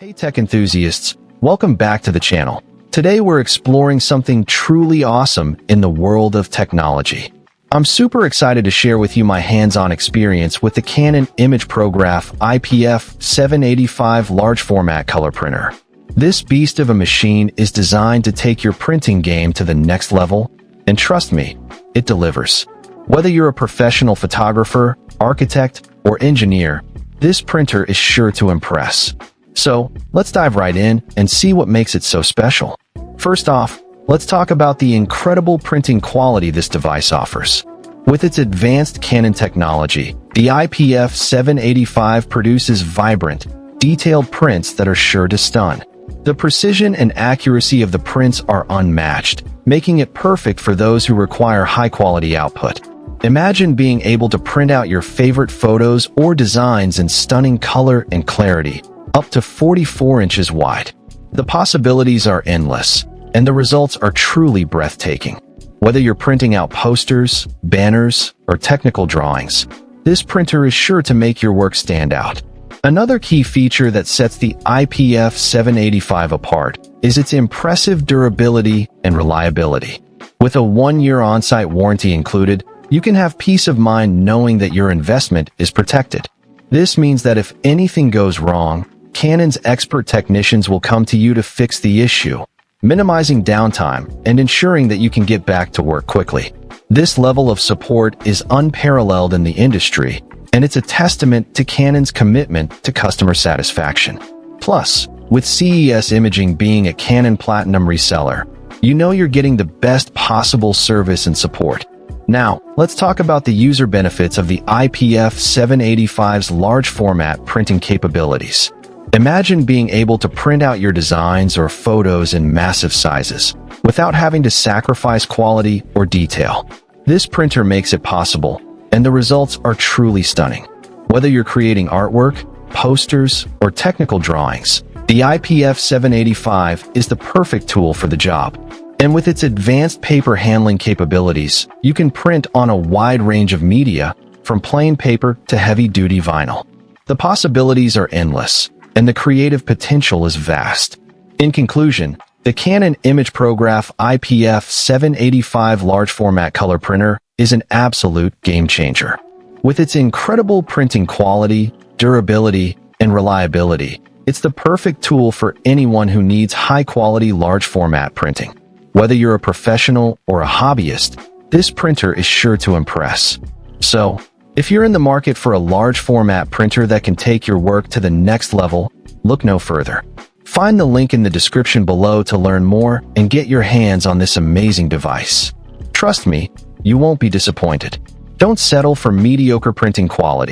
Hey tech enthusiasts, welcome back to the channel. Today we're exploring something truly awesome in the world of technology. I'm super excited to share with you my hands-on experience with the Canon imagePROGRAF iPF785 large format color printer. This beast of a machine is designed to take your printing game to the next level, and trust me, it delivers. Whether you're a professional photographer, architect, or engineer, this printer is sure to impress. So, let's dive right in and see what makes it so special. First off, let's talk about the incredible printing quality this device offers. With its advanced Canon technology, the iPF785 produces vibrant, detailed prints that are sure to stun. The precision and accuracy of the prints are unmatched, making it perfect for those who require high-quality output. Imagine being able to print out your favorite photos or designs in stunning color and clarity, up to 44 inches wide. The possibilities are endless, and the results are truly breathtaking. Whether you're printing out posters, banners, or technical drawings, this printer is sure to make your work stand out. Another key feature that sets the iPF785 apart is its impressive durability and reliability. With a 1-year on-site warranty included, you can have peace of mind knowing that your investment is protected. This means that if anything goes wrong, Canon's expert technicians will come to you to fix the issue, minimizing downtime and ensuring that you can get back to work quickly. This level of support is unparalleled in the industry, and it's a testament to Canon's commitment to customer satisfaction. Plus, with CES Imaging being a Canon Platinum reseller, you know you're getting the best possible service and support. Now, let's talk about the user benefits of the iPF785's large format printing capabilities. Imagine being able to print out your designs or photos in massive sizes, without having to sacrifice quality or detail. This printer makes it possible, and the results are truly stunning. Whether you're creating artwork, posters, or technical drawings, the iPF785 is the perfect tool for the job. And with its advanced paper handling capabilities, you can print on a wide range of media, from plain paper to heavy-duty vinyl. The possibilities are endless, and the creative potential is vast. In conclusion, the Canon imagePROGRAF iPF785 large format color printer is an absolute game changer. With its incredible printing quality, durability, and reliability, it's the perfect tool for anyone who needs high-quality large format printing. Whether you're a professional or a hobbyist, this printer is sure to impress. So, if you're in the market for a large format printer that can take your work to the next level, look no further. Find the link in the description below to learn more and get your hands on this amazing device. Trust me, you won't be disappointed. Don't settle for mediocre printing quality.